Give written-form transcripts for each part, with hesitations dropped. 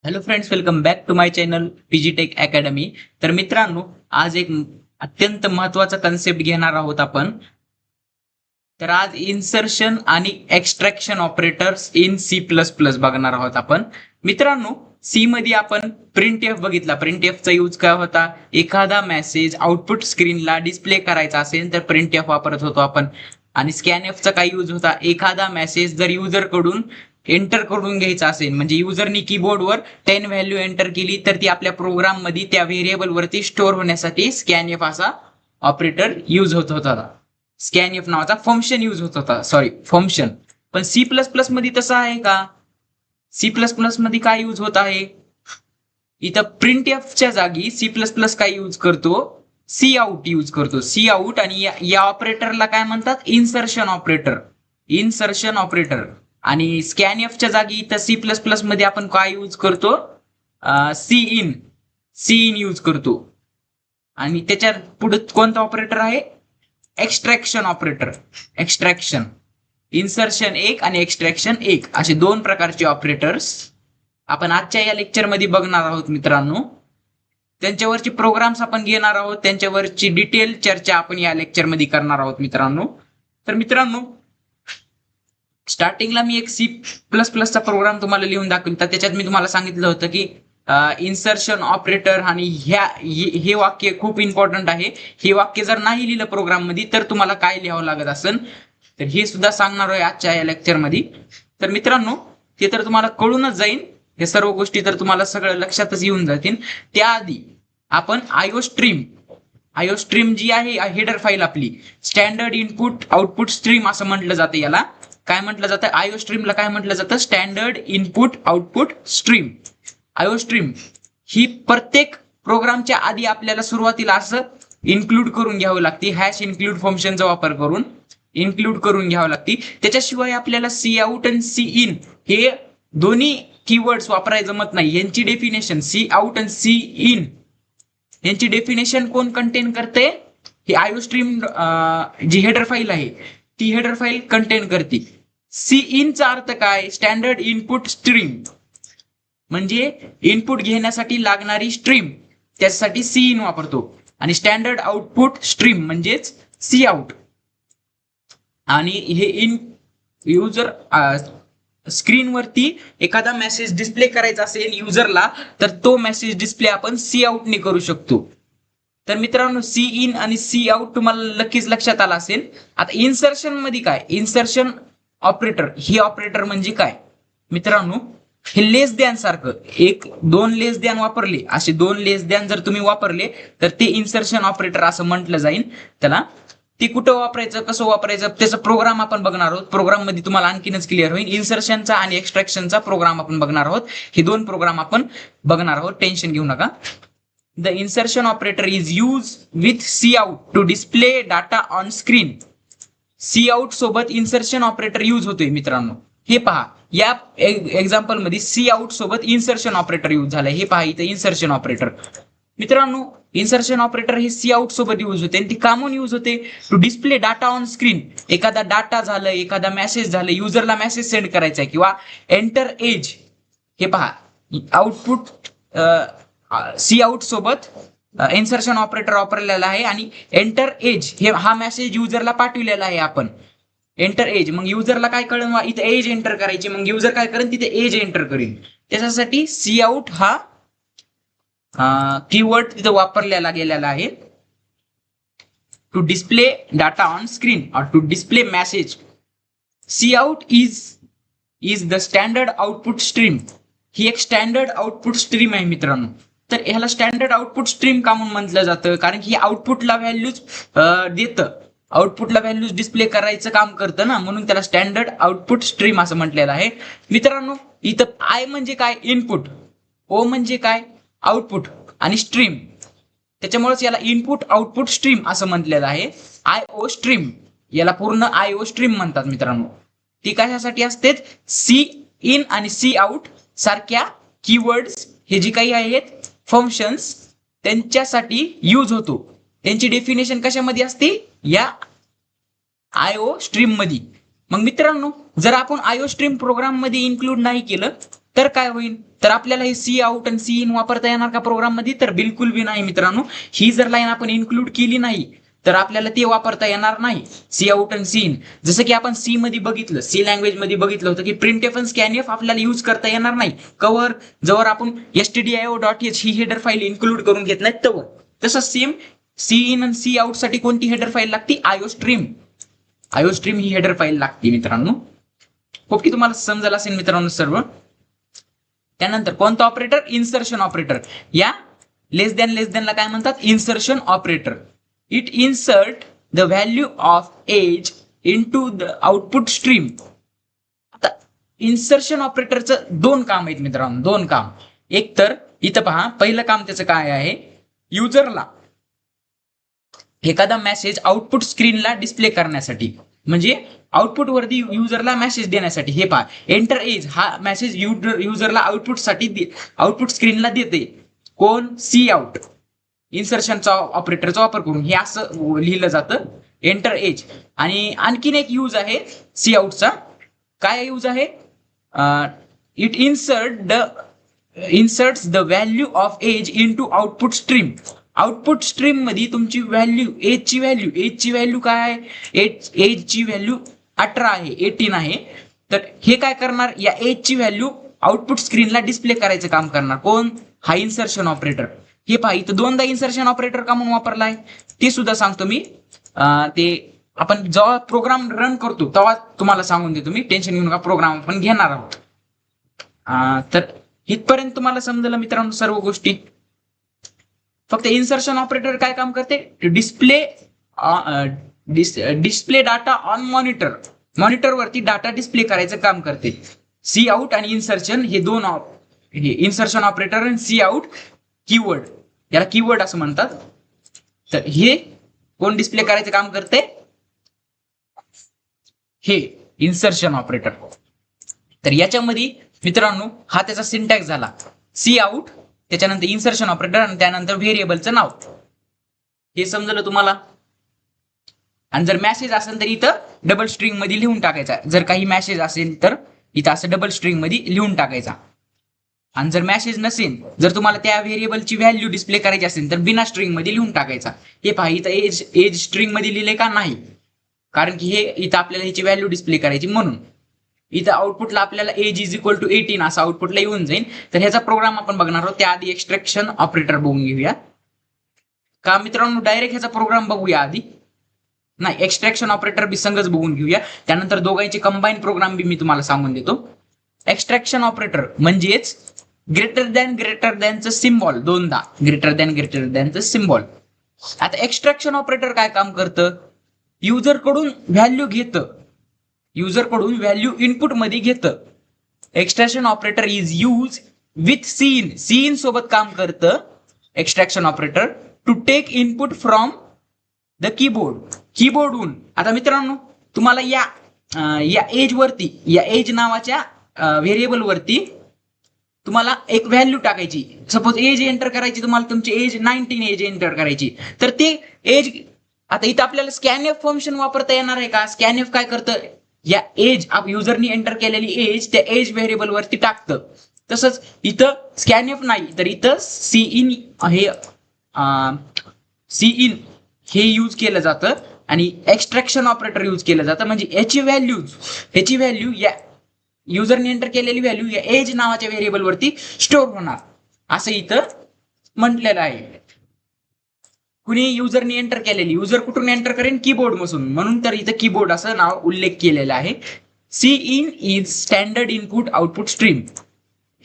Hello friends, welcome back to my channel PG tech academy. तर मित्रांनो, आज एक अत्यंत महत्वाचा कन्सेप्ट घेणार आहोत आपण. तर आज इन्सर्शन आणि extraction operators in C plus plus बघणार आहोत आपण. मित्रांनो, सी मध्ये आपण प्रिंट एफ बघितला. प्रिंट एफचा यूज काय होता? एखादा मेसेज आउटपुट स्क्रीनला डिस्प्ले करायचा असेल तर प्रिंट एफ वापरत होतो आपण. आणि स्कॅन एफचा काय यूज होता? एखादा मेसेज जर युजर कडून एंटर करून घ्यायचा असेल, म्हणजे युजरनी कीबोर्डवर 10 व्हॅल्यू एंटर केली तर ती आपल्या प्रोग्राम मध्ये त्या व्हेरिएबल वरती स्टोअर होण्यासाठी स्कॅन एफ असा ऑपरेटर यूज होत होता. स्कॅन एफ नावाचा फंक्शन यूज होत होता, सॉरी फंक्शन. पण सी प्लस प्लस मध्ये तसं आहे का? सी प्लस प्लस मध्ये काय यूज होत आहे? इथं प्रिंट एफच्या जागी सी प्लस प्लस काय यूज करतो? सी आउट यूज करतो. Cout. आणि या ऑपरेटरला काय म्हणतात? Insertion operator. Insertion operator. आणि स्कॅन एफच्या जागी इथं सी प्लस प्लस मध्ये आपण काय यूज करतो? Cin. Cin use करतो. आणि त्याच्या पुढे कोणता ऑपरेटर आहे? Extraction operator. एक्स्ट्रॅक्शन. इन्सर्शन एक आणि एक्स्ट्रॅक्शन एक, असे दोन प्रकारचे ऑपरेटर्स आपण आजच्या या लेक्चरमध्ये बघणार आहोत मित्रांनो. त्यांच्यावरची प्रोग्राम्स आपण घेणार आहोत, त्यांच्यावरची डिटेल चर्चा आपण या लेक्चरमध्ये करणार आहोत मित्रांनो. तर मित्रांनो, स्टार्टिंगला मी एक सी प्लस प्लसचा प्रोग्राम तुम्हाला लिहून दाखवला. त्याच्यात मी तुम्हाला सांगितलं होतं की इन्सर्शन ऑपरेटर, आणि हे वाक्य खूप इम्पॉर्टंट आहे. हे वाक्य जर नाही लिहिलं प्रोग्राम मध्ये तर तुम्हाला काय लिहावं लागत असेल, तर हे सुद्धा सांगणार आहे आजच्या या लेक्चर मध्ये. तर मित्रांनो, ते तर तुम्हाला कळूनच जाईल. हे सर्व गोष्टी तर तुम्हाला सगळं लक्षातच येऊन जातील. त्याआधी आपण आयओ स्ट्रीम जी आहे, हेडर फाईल आपली, स्टँडर्ड इनपुट आउटपुट स्ट्रीम असं म्हटलं जातं. याला काय म्हटलं जातं? आयओ स्ट्रीमला काय म्हटलं जातं? Standard input output stream. IO stream ही प्रत्येक प्रोग्रामच्या आधी आपल्याला सुरुवातीला असं इन्क्लूड करून घ्यावं लागते. हॅश इन्क्लूड फंक्शनचा वापर करून इन्क्लूड करून घ्यावं लागते. त्याच्याशिवाय आपल्याला सी आउट आणि सी इन हे दोन्ही कीवर्ड्स वापरायला जमत नाही. यांची डेफिनेशन सी आउट आणि सी इन यांची डेफिनेशन कोण कंटेन करते? ही आयओ स्ट्रीम जी हेडर फाईल आहे ती हेडर फाईल कंटेन करते. सी इनचा अर्थ काय? स्टँडर्ड इनपुट स्ट्रीम, म्हणजे इनपुट घेण्यासाठी लागणारी स्ट्रीम, त्यासाठी सी इन वापरतो. आणि स्टँडर्ड आउटपुट स्ट्रीम म्हणजेच सी आउट. आणि हे इन युजर स्क्रीनवरती एखादा मेसेज डिस्प्ले करायचा असेल युजरला, तर तो मेसेज डिस्प्ले आपण सी आउटने करू शकतो. तर मित्रांनो, सी इन आणि सी आउट तुम्हाला नक्कीच लक्षात आला असेल. आता इन्सर्शन मध्ये काय? इन्सर्शन ऑपरेटर, हे ऑपरेटर म्हणजे काय मित्रांनो? हे लेस दॅन सारखं, एक दोन लेस दॅन वापरले, असे दोन लेस दॅन जर तुम्ही वापरले तर ते इन्सर्शन ऑपरेटर असं म्हटलं जाईल त्याला. ते कुठं वापरायचं, कसं वापरायचं, त्याचा प्रोग्राम आपण बघणार आहोत. प्रोग्राम मध्ये तुम्हाला आणखीनच क्लिअर होईल. इन्सर्शनचा आणि एक्स्ट्रॅक्शनचा प्रोग्राम आपण बघणार आहोत. हे दोन प्रोग्राम आपण बघणार आहोत, टेन्शन घेऊ नका. The insertion operator is use with cout to display data on screen. Cout सोबत इन्सर्शन ऑपरेटर यूज होतोय मित्रांनो. हे पहा, या एक्झाम्पल मध्ये सी आउट सोबत इन्सर्शन ऑपरेटर यूज झालंय. हे पहा इथं इन्सर्शन ऑपरेटर. मित्रांनो, इन्सर्शन ऑपरेटर हे सी आउट सोबत यूज होते. आणि ती कामून यूज होते? To display data on screen. एखादा डाटा झालं, एखादा मेसेज झालं, युजरला मेसेज सेंड करायचा आहे, किंवा एंटर एज. हे पहा, आउटपुट सी आउट सोबत इन्सर्शन ऑपरेटर वापरलेला आहे. आणि एंटर एज हे हा मेसेज युजरला पाठवलेला आहे आपण. एंटर एज, मग युजरला काय कळेल? इथे एज एंटर करायची, मग युजर काय करेल? तिथे एज एंटर करेल. त्याच्यासाठी सी आउट हा कीवर्ड तिथे वापरलेला गेलेला आहे. To display data on screen और to display message. C out is the standard output stream. ही एक स्टँडर्ड आउटपुट स्ट्रीम आहे मित्रांनो. तर ह्याला स्टँडर्ड आउटपुट स्ट्रीम का म्हणून म्हटलं जातं? कारण की आउटपुटला व्हॅल्यूज देतं, आउटपुटला व्हॅल्यूज डिस्प्ले करायचं काम करतं ना, म्हणून त्याला स्टँडर्ड आउटपुट स्ट्रीम असं म्हटलेलं आहे मित्रांनो. इथं आय म्हणजे काय? इनपुट. ओ म्हणजे काय? आउटपुट. आणि स्ट्रीम, त्याच्यामुळेच याला इनपुट आउटपुट स्ट्रीम असं म्हटलेलं आहे. आय ओ स्ट्रीम, याला पूर्ण आय ओ स्ट्रीम म्हणतात मित्रांनो. ती कशासाठी असते? सी इन आणि सी आउट सारख्या कीवर्ड्स हे जे काही आहेत फंक्शन्स, त्यांच्यासाठी यूज होतो. त्यांची डेफिनेशन कशामध्ये असते? या आयओ स्ट्रीम मध्ये. मग मित्रांनो, जर आपण आयओ स्ट्रीम प्रोग्राम मध्ये इन्क्लूड नाही केलं तर काय होईल, तर आपल्याला हे सी आउट आणि सी इन वापरता येणार का प्रोग्राम मध्ये, तर बिलकुल बी नाही मित्रांनो. ही जर लाईन आपण इन्क्लूड केली नाही तर आपल्याला ते वापरता येणार नाही, सी आउट आणि सी इन. जसं की आपण सी मध्ये बघितलं, सी लँग्वेज मध्ये बघितलं होतं की प्रिंटएफ आणि स्कॅनएफ आपल्याला यूज करता येणार नाही कवर, जवळ आपण stdio.h ही हेडर फाईल इन्क्लूड करून घेत नाही तवर. तसं सेम सी इन आणि सी आउट साठी कोणती हेडर फाईल लागते, आयोस्ट्रीम. आयोस्ट्रीम ही हेडर फाईल लागते मित्रांनो. खूप की तुम्हाला समजलं असेल मित्रांनो सर्व. त्यानंतर कोणतं ऑपरेटर, इन्सर्शन ऑपरेटर. या लेस दॅनला काय म्हणतात, insertion operator. It insert the value of age into the output stream. आता इन्सर्शन ऑपरेटरचं दोन काम आहेत मित्रांनो, दोन काम. एक तर इथं पहा, पहिलं काम त्याचं काय आहे, युजरला एखादा मेसेज आउटपुट स्क्रीनला डिस्प्ले करण्यासाठी, म्हणजे आउटपुट वरती युजरला मेसेज देण्यासाठी. हे पहा, एंटर एज हा मेसेज युजरला आउटपुट स्क्रीनला देते कोण, सी आउट, इन्सर्शनचा ऑपरेटरचा वापर करून. हे असं लिहिलं जातं, एंटर एज. आणि आणखीन एक यूज आहे सी आउटचा. काय यूज आहे, it inserts the value of age into output stream. Output stream मध्ये तुमची व्हॅल्यू, एजची व्हॅल्यू काय आहे, एजची व्हॅल्यू 18 आहे, 18 आहे. तर हे काय करणार, या एजची व्हॅल्यू आउटपुट स्क्रीनला डिस्प्ले करायचं काम करणार कोण, हा इन्सर्शन ऑपरेटर. हे पहा, इथं दोनदा इन्सर्शन ऑपरेटर का म्हणून वापरलाय ते सुद्धा सांगतो मी. ते आपण जेव्हा प्रोग्राम रन करतो तेव्हा तुम्हाला सांगून देतो मी, टेन्शन घेऊ नका, प्रोग्राम आपण घेणार आहोत. तर इथपर्यंत तुम्हाला समजलं मित्रांनो सर्व गोष्टी. फक्त इन्सर्शन ऑपरेटर काय काम करते, display data on monitor. Monitor वरती डाटा डिस्प्ले करायचं काम करते. सी आउट आणि इन्सर्शन हे दोन, हे इन्सर्शन ऑपरेटर आणि सी आउट कीवर्ड, याला कीवर्ड असं म्हणतात. तर हे कोण डिस्प्ले करायचं काम करते, हे इन्सर्शन ऑपरेटर. तर याच्यामध्ये मित्रांनो हा त्याचा सिंटॅक्स झाला, सी आउट, त्याच्यानंतर इन्सर्शन ऑपरेटर आणि त्यानंतर व्हेरिएबलचं नाव. हे समजलं तुम्हाला. आणि जर मेसेज असेल तर इथं डबल स्ट्रिंग मध्ये लिहून टाकायचा. जर काही मेसेज असेल तर इथं असं डबल स्ट्रिंग मध्ये लिहून टाकायचा. आणि जर मेसेज नसेल, जर तुम्हाला त्या व्हेरिएबलची व्हॅल्यू डिस्प्ले करायची असेल तर बिना स्ट्रिंग मध्ये लिहून टाकायचा. हे पहा, इथं एज स्ट्रिंग मध्ये लिहिले का नाही, कारण की हे इथं आपल्याला ह्याची व्हॅल्यू डिस्प्ले करायची म्हणून. इथं आउटपुटला आपल्याला एज इज इक्वल टू 18 असं आउटपुटला येऊन जाईल. तर ह्याचा प्रोग्राम आपण बघणार आहोत. त्याआधी एक्सट्रॅक्शन ऑपरेटर बघून घेऊया का मित्रांनो. डायरेक्ट ह्याचा प्रोग्राम बघूया आधी, नाही एक्सट्रॅक्शन ऑपरेटर बी संगच बघून घेऊया. त्यानंतर दोघांचे कंबाईन प्रोग्राम बी मी तुम्हाला सांगून देतो. एक्सट्रॅक्शन ऑपरेटर म्हणजेच ग्रेटर दॅनचं सिम्बॉल, दोनदा ग्रेटर दॅनचं सिम्बॉल. आता एक्सट्रॅक्शन ऑपरेटर काय काम करतं, युजर कडून व्हॅल्यू घेतं, युजरकडून व्हॅल्यू इनपुट मध्ये घेतं. Extraction operator is use with cin सोबत काम करतं extraction operator to take input from the कीबोर्डहून. आता मित्रांनो तुम्हाला या एज वरती, या एज नावाच्या व्हेरिएबल वरती तुम्हाला एक व्हॅल्यू टाकायची. सपोज एज एंटर करायची, तुम्हाला तुमची एज 19 एज एंटर करायची. तर ते एज, आता इथं आपल्याला स्कॅनएफ फंक्शन वापरता येणार आहे का. स्कॅनएफ काय करतं, या एज युजरनी एंटर केलेली एज त्या एज व्हेरिएबल वरती टाकतं. तसंच इथं स्कॅनएफ नाही, तर इथं सी इन हे यूज केलं जातं आणि एक्सट्रॅक्शन ऑपरेटर यूज केलं जातं. म्हणजे याची व्हॅल्यू या युजरने एंटर केलेली व्हॅल्यू या एज नावाच्या व्हेरिएबल वरती स्टोअर होणार असं इथं म्हटलेलं आहे. कुणी युजरने एंटर केलेली, युजर कुठून एंटर करेन, कीबोर्ड मधून, म्हणून तर इथं कीबोर्ड असं नाव उल्लेख केलेला आहे. C in is standard input output stream.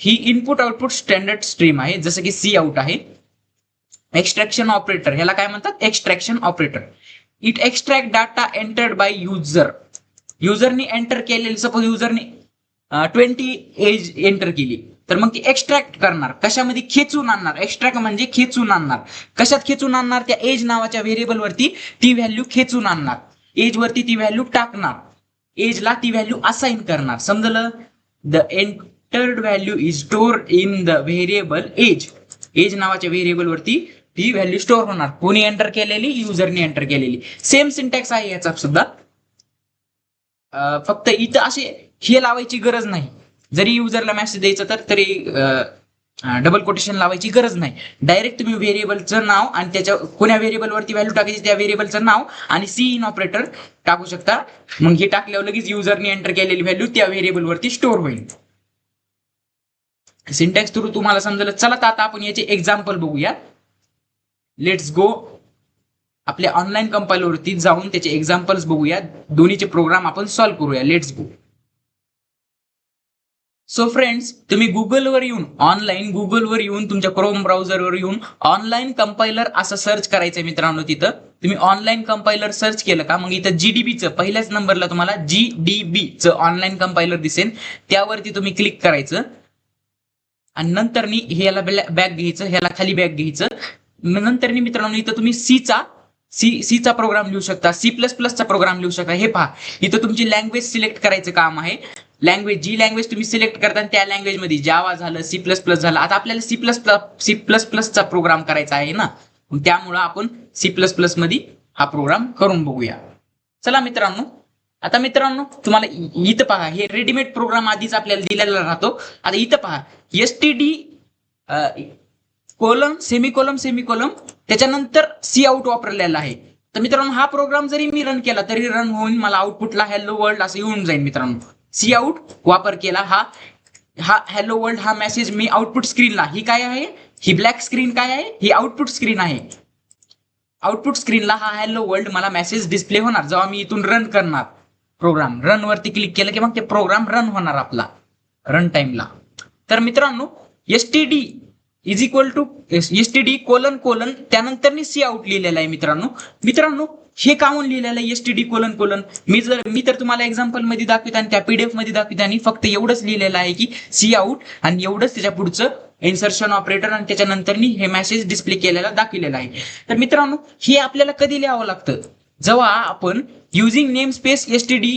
ही इनपुट आउटपुट स्टँडर्ड स्ट्रीम आहे, जसं की सी आउट आहे. एक्सट्रॅक्शन ऑपरेटर ह्याला काय म्हणतात, extraction operator. It extract data entered by user. युजरनी एंटर केलेली, सपोज युजरने 20 एज एंटर केली, तर मग ती एक्सट्रॅक्ट करणार, कशामध्ये, खेचून आणणार. एक्सट्रॅक्ट म्हणजे खेचून आणणार. कशात खेचून आणणार, त्या एज नावाच्या व्हेरिएबल वरती ती व्हॅल्यू खेचून आणणार, एज वरती ती व्हॅल्यू टाकणार, एजला ती व्हॅल्यू असाइन करणार. समजलं. The entered value is stored in the variable age. Age नावाच्या व्हेरिएबल वरती ती व्हॅल्यू स्टोअर होणार. कोणी एंटर केलेली, युजरने एंटर केलेली. सेम सिंटॅक्स आहे याचा सुद्धा. फक्त इथं असे हे लावायची गरज नाही. जरी युजरला मेसेज द्यायचा तर तरी डबल कोटेशन लावायची गरज नाही. डायरेक्ट तुम्ही व्हेरिएबलचं नाव आणि त्याच्या कोण्या व्हेरिएबलवरती व्हॅल्यू टाकायची त्या व्हेरिएबलचं नाव आणि सी इन ऑपरेटर टाकू शकता. मग हे टाकल्यावर लगेच युजरने एंटर केलेली व्हॅल्यू त्या व्हेरिएबलवरती स्टोअर होईल. सिंटॅक्स थ्रू तुम्हाला समजलं. चला तर आता आपण याचे एक्झाम्पल बघूया. Let's go. आपल्या ऑनलाईन कंपाइलरवरती जाऊन त्याचे एक्झाम्पल्स बघूया. दोन्हीचे प्रोग्राम आपण सॉल्व्ह करूया. Let's go. सो फ्रेंड्स, तुम्ही गुगलवर येऊन गुगलवर येऊन तुमच्या क्रोम ब्राउझरवर येऊन ऑनलाईन कंपायलर असं सर्च करायचंय मित्रांनो. तिथं तुम्ही ऑनलाईन कंपायलर सर्च केलं का मग इथं जीडीबीचं पहिल्याच नंबरला तुम्हाला जीडीबीचं ऑनलाईन कंपायलर दिसेल. त्यावरती तुम्ही क्लिक करायचं आणि नंतर ह्याला बॅक घ्यायचं, ह्याला खाली बॅक घ्यायचं. नंतर मित्रांनो इथं तुम्ही सीचा प्रोग्राम लिहू शकता, C++चा प्रोग्राम लिहू शकता. हे पहा, इथं तुमची लँग्वेज सिलेक्ट करायचं काम आहे. जी लँग्वेज तुम्ही सिलेक्ट करता त्या लँग्वेज मध्ये जावा झालं, C++ झालं. आता आपल्याला C++चा प्रोग्राम करायचा आहे ना, त्यामुळं आपण C++ मध्ये हा प्रोग्राम करून बघूया. चला मित्रांनो, आता मित्रांनो तुम्हाला इथं पहा, हे रेडीमेड प्रोग्राम आधीच आपल्याला दिलेला राहतो. आता इथं पहा, STD कोलम सेमिकोलम त्याच्यानंतर सी आउट वापरलेला आहे. तर मित्रांनो हा प्रोग्राम जरी मी रन केला तरी रन होऊन मला आउटपुटला हॅलो वर्ल्ड असं येऊन जाईल. मित्रांनो सी आउट वापर केला, हा हॅलो वर्ल्ड हा मेसेज मी आउटपुट स्क्रीनला, ही काय आहे, ही ब्लॅक स्क्रीन काय आहे, ही आउटपुट स्क्रीन आहे. आउटपुट स्क्रीनला हा हॅलो वर्ल्ड मला मेसेज डिस्प्ले होणार जेव्हा मी इथून रन करणार प्रोग्राम. रन वरती क्लिक केलं की मग ते प्रोग्राम रन होणार आपला रन टाइमला. तर मित्रांनो STD is equal to STD colon त्यानंतर सी आउट लिहिलेला आहे. मित्रांनो हे कामून लिहिलेलं आहे STD कोलन. मी तर तुम्हाला एक्झाम्पल मध्ये दाखवित आणि त्या PDF मध्ये दाखवित आणि फक्त एवढंच लिहिलेलं आहे की सी आउट आणि एवढंच त्याच्या पुढचं इन्सर्शन ऑपरेटर आणि त्याच्यानंतर हे मेसेज डिस्प्ले केलेला दाखविलेला आहे. तर मित्रांनो हे आपल्याला कधी लिहावं लागतं, जेव्हा आपण युझिंग नेम स्पेस STD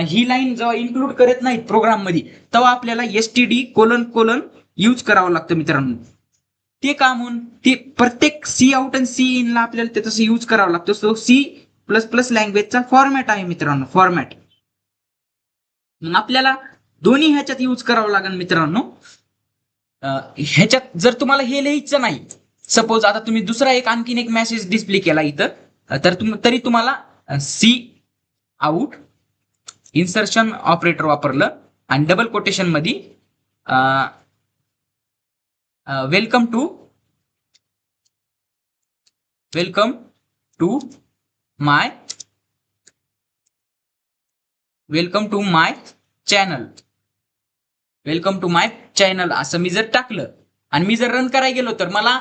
ही लाईन जेव्हा इन्क्लूड करत नाहीत प्रोग्राम मध्ये, तेव्हा आपल्याला STD कोलन यूज करावं लागतं. मित्रांनो ते का म्हणून ते प्रत्येक सी आउट आणि सी इन ला आपल्याला ते तसं यूज करावं लागतं. सो C++ लँग्वेजचा फॉर्मॅट आहे मित्रांनो, फॉर्मॅट. मग आपल्याला दोन्ही ह्याच्यात यूज करावं लागेल. मित्रांनो ह्याच्यात जर तुम्हाला हे लिहायचं नाही, सपोज आता तुम्ही दुसरा आणखीन एक मेसेज डिस्प्ले केला इथं, तर तरी तुम्हाला सी आउट इन्सर्शन ऑपरेटर वापरलं आणि डबल कोटेशन मध्ये वेलकम टू माय चॅनल असं मी जर टाकलं आणि मी जर रन करायला गेलो तर मला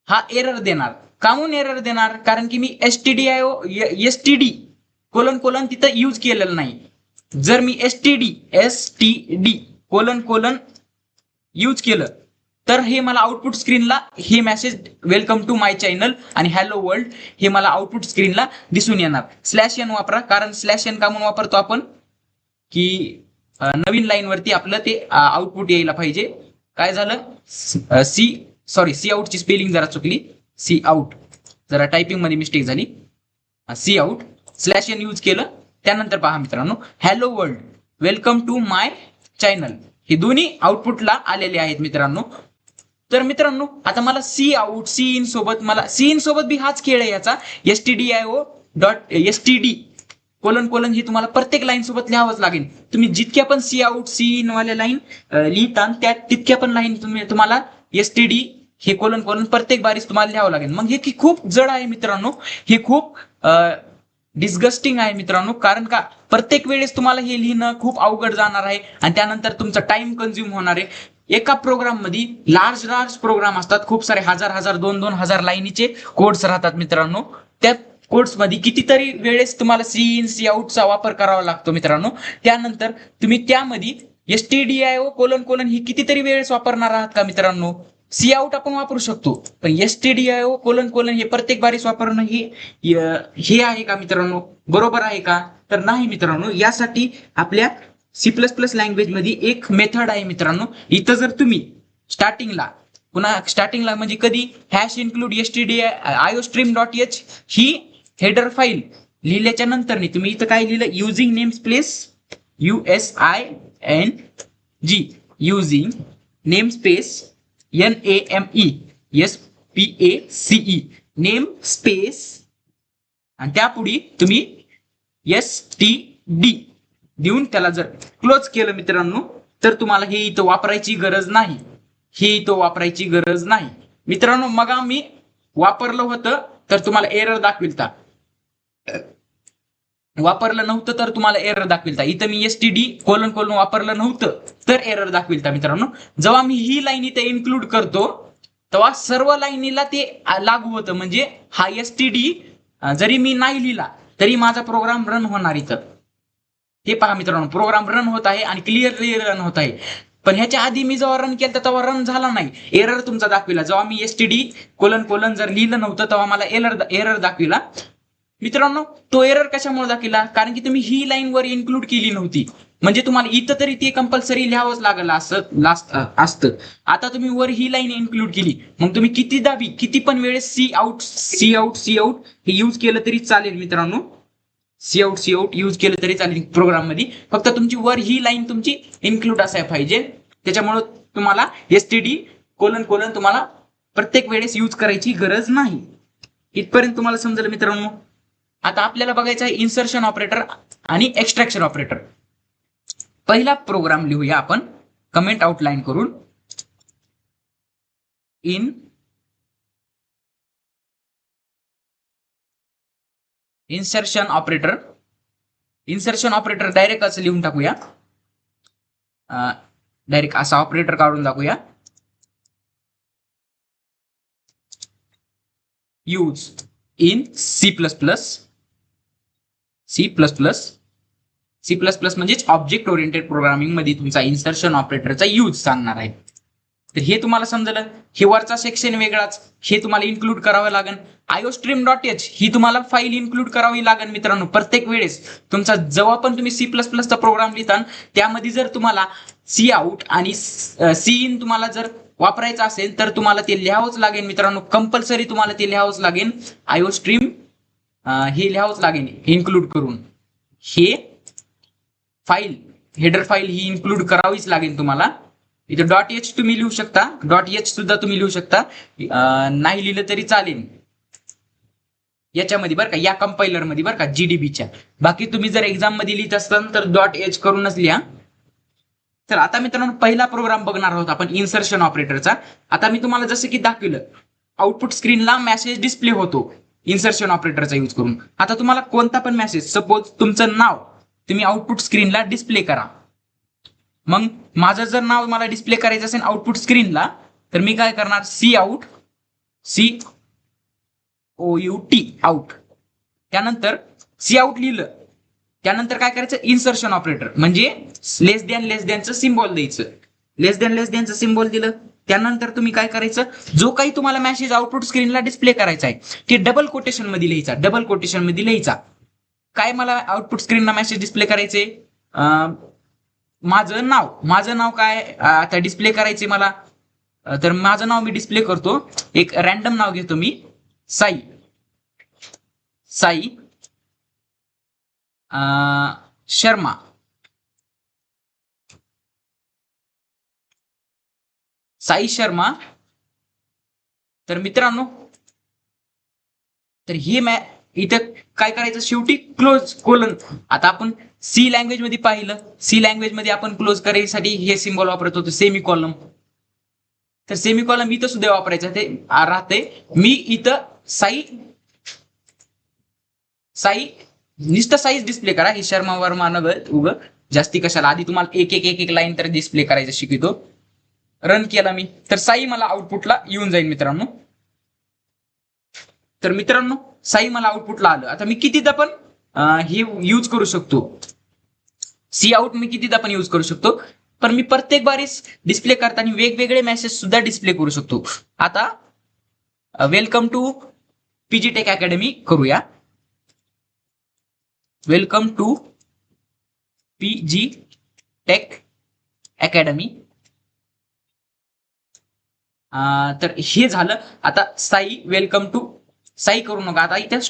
हा एरर देणार. कामून एरर देणार, कारण की मी STD कोलन तिथं यूज केलेलं नाही. जर मी STD कोलन यूज केलं तर हे मला आउटपुट स्क्रीनला हे message welcome to my channel आणि हॅलो वर्ल्ड हे मला आउटपुट स्क्रीनला दिसून येणार. /n वापरा, कारण /n का म्हणून वापरतो आपण की नवीन लाईन वरती आपलं ते आउटपुट यायला पाहिजे. काय झालं, सी आउटची स्पेलिंग जरा चुकली, सी आउट जरा टायपिंग मध्ये मिस्टेक झाली. सी आउट /n यूज केलं. त्यानंतर पहा मित्रांनो, hello world welcome to my channel हे दोन्ही आउटपुटला आलेले आहेत. मित्रांनो तर मित्रांनो आता मला सी आउट सी इन सोबत बी हाच खेळ आहे याचा. stdio.std कोलन हे तुम्हाला प्रत्येक लाईन सोबत लिहावंच लागेल. तुम्ही जितक्या पण सी आउट सी इन वाल्या लाईन लिहिता त्या तितक्या पण लाईन तुम्हाला STD हे कोलन प्रत्येक बारीस तुम्हाला लिहावं लागेल. मग हे की खूप जड आहे मित्रांनो, हे खूप डिस्गस्टिंग आहे मित्रांनो, कारण का प्रत्येक वेळेस तुम्हाला हे लिहिणं खूप अवघड जाणार आहे आणि त्यानंतर तुमचा टाइम कंझ्युम होणार आहे. एका प्रोग्राम मध्ये लार्ज प्रोग्राम असतात, खूप सारे हजार 2,000 लाईनीचे कोड्स राहतात. मित्रांनो त्या कोड्स मध्ये कितीतरी वेळेस तुम्हाला सी इन सी आउटचा वापर करावा लागतो. मित्रांनो त्यानंतर तुम्ही त्यामध्ये STDIO कोलन ही कितीतरी वेळेस वापरणार आहात का मित्रांनो. सी आउट आपण वापरू शकतो, पण STDIO कोलन हे प्रत्येक बारीस वापरणं हे आहे का मित्रांनो, बरोबर आहे का, तर नाही मित्रांनो. यासाठी आपल्या C++ लँग्वेज मध्ये एक मेथड आहे मित्रांनो. इथं जर तुम्ही स्टार्टिंगला म्हणजे कधी #include stdio.stream.h ही हेडर फाईल लिहिल्याच्या नंतर तुम्ही इथं काय लिहिलं, using namespace USIN G using namespace NAMESPACE namespace आणि त्यापुढे तुम्ही STD देऊन त्याला जर क्लोज केलं मित्रांनो तर तुम्हाला हे इथं वापरायची गरज नाही. हे इथं वापरायची गरज नाही मित्रांनो. मग आम्ही वापरलं होतं तर तुम्हाला एरर दाखविलता, वापरलं नव्हतं तर तुम्हाला एरर दाखविलता. इथं मी STD कोलन कोलन वापरलं नव्हतं तर एरर दाखविलता मित्रांनो. जेव्हा मी ही लाईन इथे इन्क्लूड करतो तेव्हा सर्व लाईनीला ते लागू होतं. म्हणजे हा STD जरी मी नाही लिहिला तरी माझा प्रोग्राम रन होणार इथं. हे पहा मित्रांनो, प्रोग्राम रन होत आहे आणि क्लिअरली रन होत आहे. पण ह्याच्या आधी मी जेव्हा रन केलं तेव्हा रन झाला नाही, एरर तुमचा दाखविला. जेव्हा मी STD कोलन कोलन जर लिहिलं नव्हतं तेव्हा मला एरर दाखविला मित्रांनो. तो एरर कशामुळे दाखविला? कारण की तुम्ही ही लाईन वर इन्क्लूड केली नव्हती. म्हणजे तुम्हाला इथं तरी ते कंपल्सरी लिहावंच लागलं असतं. आता तुम्ही वर ही लाईन इन्क्लूड केली, मग तुम्ही किती पण वेळेस सी आउट हे यूज केलं तरी चालेल मित्रांनो. सी आउट यूज केलं तरी चालेल प्रोग्राम मध्ये. फक्त तुमची वर ही लाईन तुमची इन्क्लूड असायला पाहिजे. त्याच्यामुळे तुम्हाला STD कोलन कोलन तुम्हाला प्रत्येक वेळेस यूज करायची गरज नाही. इथपर्यंत तुम्हाला समजलं मित्रांनो. आता आपल्याला बघायचं आहे इन्सर्शन ऑपरेटर आणि एक्स्ट्रॅक्शन ऑपरेटर. पहिला प्रोग्राम लिहूया आपण कमेंट आउटलाईन करून. इन्सर्शन ऑपरेटर डायरेक्ट असं लिहून टाकूया. डायरेक्ट असा ऑपरेटर काढून दाखवूया. Use in C++. म्हणजेच ऑब्जेक्ट ओरिएंटेड प्रोग्रामिंग मध्ये तुमचा इन्सर्शन ऑपरेटरचा यूज सांगणार आहे. तर हे तुम्हाला समजलं. हे वरचा सेक्शन वेगळाच, हे तुम्हाला इन्क्लूड करावं लागेल. iostream.h ही तुम्हाला फाईल इन्क्लूड करावी लागेल मित्रांनो. प्रत्येक वेळेस तुमचा जेव्हा पण तुम्ही C++ चा प्रोग्राम लिहिता त्यामध्ये जर तुम्हाला सी आउट आणि सी इन तुम्हाला जर वापरायचं असेल तर तुम्हाला ते लिहावंच लागेल मित्रांनो. कंपल्सरी तुम्हाला ते लिहावंच लागेल. iostream हे लिहावंच लागेल इन्क्लूड करून. हे फाईल हेडर फाईल ही इन्क्लूड करावीच लागेल तुम्हाला. इथे .h तुम्ही लिहू शकता, .h सुद्धा तुम्ही लिहू शकता, नाही लिहिलं तरी चालेल याच्यामध्ये बरं का, या कंपायलर मध्ये बरं का, GDBच्या. बाकी तुम्ही जर एक्झाम मध्ये लिहित असाल तर .h करूनच लिहा. तर आता मित्रांनो पहिला प्रोग्राम बघणार आहोत आपण इन्सर्शन ऑपरेटरचा. आता मी तुम्हाला जसं की दाखविलं आउटपुट स्क्रीनला मेसेज डिस्प्ले होतो इन्सर्शन ऑपरेटरचा यूज करून. आता तुम्हाला कोणता पण मेसेज, सपोज तुमचं नाव तुम्ही आउटपुट स्क्रीनला डिस्प्ले करा. मग माझं जर नाव मला डिस्प्ले करायचं असेल आउटपुट स्क्रीनला तर मी काय करणार, COUT आउट. त्यानंतर COUT लिहिलं, त्यानंतर काय करायचं, इन्सर्शन ऑपरेटर म्हणजे लेस दॅनचं सिम्बॉल द्यायचं. लेस दॅनचं सिम्बॉल दिलं त्यानंतर तुम्ही काय करायचं, जो काही तुम्हाला मेसेज आउटपुट स्क्रीनला डिस्प्ले करायचा आहे ते डबल कोटेशन मध्ये लिहायचा. काय मला आउटपुट स्क्रीनला मेसेज डिस्प्ले करायचे, माझं नाव काय आता डिस्प्ले करायचे मला. तर माझं नाव मी डिस्प्ले करतो. एक रॅन्डम नाव घेतो मी, साई शर्मा. साई शर्मा. तर मित्रांनो तर हे इथं काय करायचं, शेवटी क्लोज कोलन. आता आपण सी लँग्वेज मध्ये पाहिलं, सी लँग्वेज मध्ये आपण क्लोज करायसाठी हे सिम्बॉल वापरत होतो, सेमी कॉलम. तर सेमी कॉलम इथं सुद्धा वापरायचं ते राहते. मी इथं साई नुसतं साईज डिस्प्ले करा. ही शर्मा वर्मा उग जास्ती कशाला, आधी तुम्हाला एक लाईन तर डिस्प्ले करायचं शिकवतो. रन केला मी तर साई मला आउटपुटला येऊन जाईल मित्रांनो. तर मित्रांनो साई मला आउटपुटला आलं. आता मी कितीदा पण हे यूज करू शकतो, सी आउट मी कितीदा पण यूज करू शकतो. पण मी प्रत्येक बारीस डिस्प्ले करताना वेगवेगळे मेसेज सुद्धा डिस्प्ले करू शकतो. आता welcome to PG tech academy करूया. Welcome to PG tech academy. तर हे झालं. आता साई वेलकम टू साई करू नका. आता इथे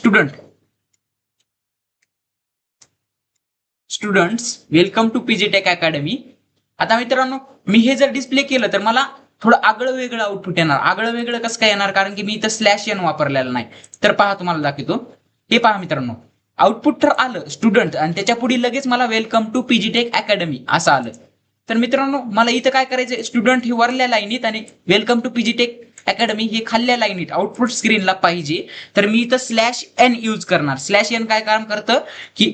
students welcome to PG tech academy. आता मित्रांनो मी हे जर डिस्प्ले केलं तर मला थोडं आगळं वेगळं आउटपुट येणार. आगळं वेगळं कसं काय येणार, कारण की मी इथं स्लॅश एन वापरलेला नाही. तर पहा तुम्हाला दाखवतो. हे पहा मित्रांनो, आउटपुट तर आलं स्टुडंट आणि त्याच्या पुढे लगेच मला वेलकम टू पीजीटेक अकॅडमी असं आलं. तर मित्रांनो मला इथं काय करायचं, स्टुडंट ही वरल्या लाईनीत आणि वेलकम टू पीजीटेक अकॅडमी हे खाल्ल्या लाईनीत आउटपुट स्क्रीनला पाहिजे. तर मी इथं स्लॅश एन यूज करणार. स्लॅश एन काय काम करतं की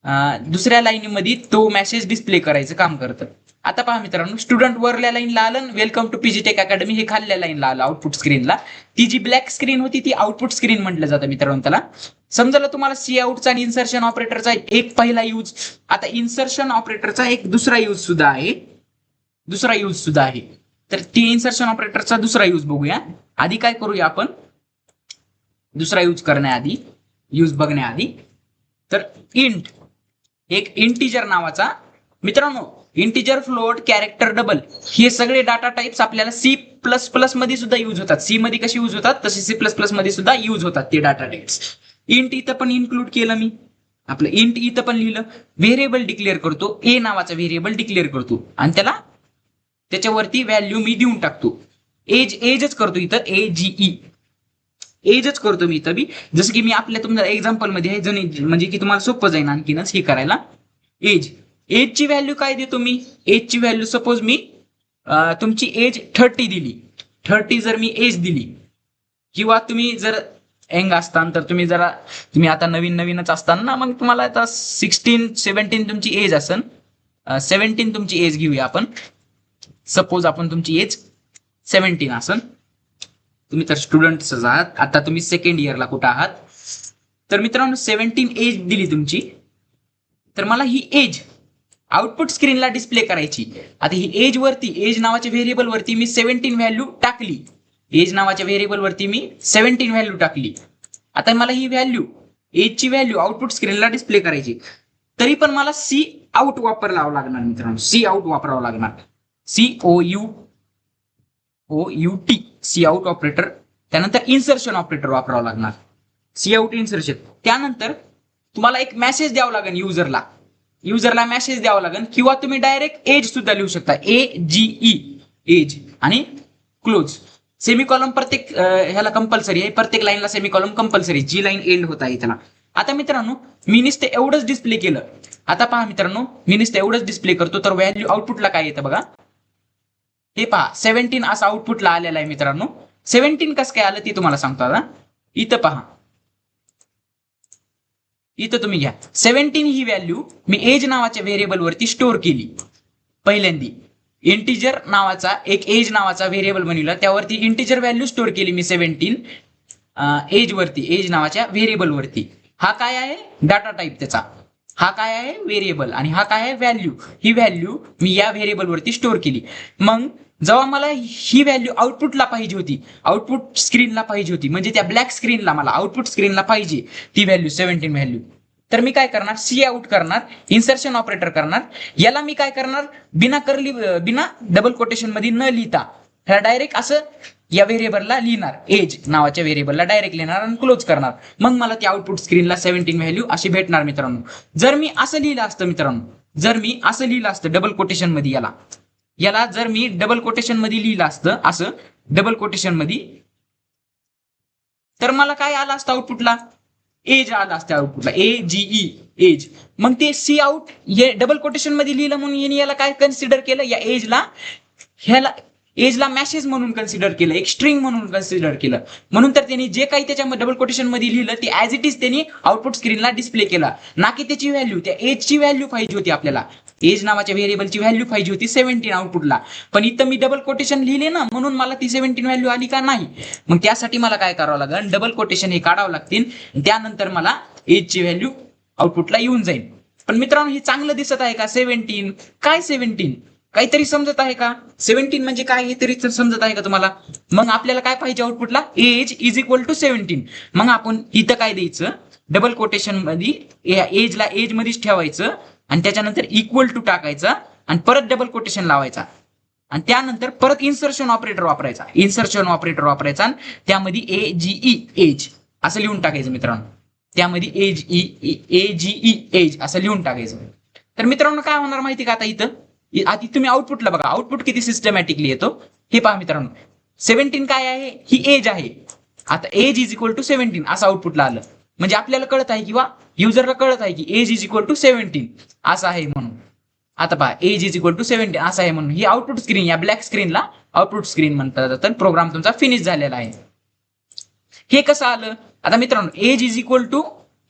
दुसऱ्या लाईनीमध्ये तो मेसेज डिस्प्ले करायचं काम करतं. आता पहा मित्रांनो, स्टुडंट वरल्या लाईनला आलं, वेलकम टू पीजीटेक अकॅडमी हे खाल्ल्या लाईनला आलं आउटपुट स्क्रीनला. ती जी ब्लॅक स्क्रीन होती ती आउटपुट स्क्रीन म्हटलं जातं मित्रांनो त्याला. समजलं तुम्हाला सी आउटचा आणि इन्सर्शन ऑपरेटरचा एक पहिला यूज. आता इन्सर्शन ऑपरेटरचा एक दुसरा यूज सुद्धा आहे. तर ती इन्सर्शन ऑपरेटरचा दुसरा यूज बघूया. आधी काय करूया आपण, दुसरा यूज करण्याआधी, यूज बघण्याआधी, तर इंट एक इंटिजर नावाचा, मित्रांनो इंटिजर, फ्लोट, कॅरेक्टर, डबल हे सगळे डाटा टाइप्स आपल्याला सी प्लस प्लस मध्ये सुद्धा यूज होतात. सी मध्ये कशी यूज होतात तसे सी प्लस प्लस मध्ये सुद्धा यूज होतात ते डाटा टाइप्स. इंट इथं पण इन्क्लूड केलं मी, आपलं इंट इथं पण लिहिलं. व्हेरिएबल डिक्लेअर करतो, ए नावाचा व्हेरिएबल डिक्लेअर करतो आणि त्याच्यावरती व्हॅल्यू मी देऊन टाकतो. एजच करतो इथं, AGE एजच करतो मी इथं बी. जसं की मी आपल्या तुमच्या एक्झाम्पल मध्ये आहे, म्हणजे की तुम्हाला सोपं जाईल आणखीनच हे करायला. एजची व्हॅल्यू काय देतो मी, एजची व्हॅल्यू सपोज मी तुमची एज 30 दिली. 30 जर मी एज दिली, किंवा तुम्ही जर यंग असताना तर तुम्ही आता नवीनच असताना ना, मग तुम्हाला आता 16-17 तुमची एज असन. 17 तुमची एज घेऊया आपण. सपोज आपण तुमची एज 17 असन. तुम्ही तर स्टुडंटच आहात, आता तुम्ही सेकंड इयरला कुठं आहात. तर मित्रांनो 17 एज दिली तुमची. तर मला ही एज आउटपुट स्क्रीनला डिस्प्ले करायची. आता ही एज नावाच्या व्हेरिएबल वरती मी 17 व्हॅल्यू टाकली. एज नावाच्या व्हेरिएबल वरती मी 17 व्हॅल्यू टाकली. आता मला ही व्हॅल्यू, एजची व्हॅल्यू आउटपुट स्क्रीनला डिस्प्ले करायची. तरी पण मला सी आउट वापरावं लागणार मित्रांनो. सी आउट वापरावं लागणार. COUT C out operator. त्यानंतर इन्सर्शन ऑपरेटर वापरावं लागणार. C out insertion. त्यानंतर तुम्हाला एक मेसेज द्यावं लागेल युजरला मेसेज द्यावं लागेल, किंवा तुम्ही डायरेक्ट एज सुद्धा लिहू शकता. AGE एज आणि क्लोज. सेमिकॉलम प्रत्येक ह्याला कंपल्सरी आहे. प्रत्येक लाईनला सेमिकॉलम कंपल्सरी, जी लाईन एंड होत आहे त्याला. आता मित्रांनो मी नुसतं एवढंच डिस्प्ले केलं. आता पहा मित्रांनो, मी नुसतं एवढंच डिस्प्ले करतो तर व्हॅल्यू आउटपुटला काय येतं बघा. हे पहा 17 असं आउटपुटला आलेलं आहे मित्रांनो. 17 कसं काय आलं ते तुम्हाला सांगतो. आता इथं पहा, इथं तुम्ही घ्या 17 ही व्हॅल्यू मी एज नावाच्या व्हेरिएबल वरती स्टोअर केली. पहिल्यांदी इंटिजर नावाचा एक एज नावाचा व्हेरिएबल बनवला, त्यावरती इंटिजर व्हॅल्यू स्टोअर केली मी 17 एज वरती, एज नावाच्या व्हेरिएबल वरती. हा काय आहे डाटा टाइप त्याचा, हा काय आहे व्हेरिएबल, आणि हा काय आहे व्हॅल्यू. ही व्हॅल्यू मी या व्हेरिएबल वरती स्टोअर केली. मग जेव्हा मला ही व्हॅल्यू आउटपुटला पाहिजे होती, आउटपुट स्क्रीनला पाहिजे होती, म्हणजे त्या ब्लॅक स्क्रीनला मला आउटपुट स्क्रीनला पाहिजे ती व्हॅल्यू 17 व्हॅल्यू, तर मी काय करणार, सी आउट करणार, इन्सर्शन ऑपरेटर करणार. याला मी काय करणार, बिना डबल कोटेशन मध्ये न लिहिता डायरेक्ट असं या व्हेरिएबलला लिहिणार, एज नावाच्या व्हेरिएबलला डायरेक्ट लिहिणार आणि क्लोज करणार. मग मला ती आउटपुट स्क्रीनला 17 व्हॅल्यू अशी भेटणार मित्रांनो. जर मी असं लिहिलं असतं मित्रांनो, जर मी असं लिहिलं असतं डबल कोटेशन मध्ये, याला जर मी डबल कोटेशन मध्ये लिहिलं असतं असं डबल कोटेशन मध्ये, तर मला काय आलं असतं आउटपुटला, एज आला असतं आउटपुटला, AGE एज. मग ते सी आउट हे डबल कोटेशन मध्ये लिहिलं म्हणून याला काय कन्सिडर केलं, या एजला मेसेज म्हणून कन्सिडर केलं, एक स्ट्रिंग म्हणून कन्सिडर केलं. म्हणून तर त्यांनी जे काही त्याच्या डबल कोटेशन मध्ये लिहिलं ते ऍज इट इज त्यांनी आउटपुट स्क्रीनला डिस्प्ले केला, ना की त्याची व्हॅल्यू. त्या एजची व्हॅल्यू पाहिजे होती आपल्याला, एज नावाच्या व्हेरिएबलची व्हॅल्यू पाहिजे होती 17 आउटपुटला. पण इथं मी डबल कोटेशन लिहिले ना, म्हणून मला ती 17 व्हॅल्यू आली का नाही. मग त्यासाठी मला काय करावं लागेल, डबल कोटेशन हे काढावं लागतील, त्यानंतर मला एजची व्हॅल्यू आउटपुटला येऊन जाईल. पण मित्रांनो हे चांगलं दिसत आहे का 17, काय 17 काहीतरी समजत आहे का, 17 म्हणजे काय हे तरी समजत आहे का तुम्हाला. मग आपल्याला काय पाहिजे आउटपुटला, एज इज इक्वल टू 17. मग आपण इथं काय द्यायचं, डबल कोटेशन मध्ये एजला एज मध्येच ठेवायचं आणि त्याच्यानंतर इक्वल टू टाकायचा आणि परत डबल कोटेशन लावायचा आणि त्यानंतर परत इन्सर्शन ऑपरेटर वापरायचा, आणि त्यामध्ये AGE एज असं लिहून टाकायचं मित्रांनो. त्यामध्ये AGE एज असं लिहून टाकायचं. तर मित्रांनो काय होणार माहिती का, आता इथं आधी तुम्ही आउटपुटला बघा, आउटपुट किती सिस्टमॅटिकली येतो हे पहा मित्रांनो. 17 काय आहे, ही एज आहे. आता एज इज इक्वल टू 17 असं आउटपुटला आलं, म्हणजे आपल्याला कळत आहे किंवा युजरला कळत आहे की एज इज इक्वल टू 17 असं आहे म्हणून. आता पहा एज इज इक्वल टू 17 असं आहे म्हणून ही आउटपुट स्क्रीन, या ब्लॅक स्क्रीनला आउटपुट स्क्रीन म्हणतात जातं. प्रोग्राम तुमचा फिनिश झालेला आहे. हे कसं आलं, आता मित्रांनो एज इज इक्वल टू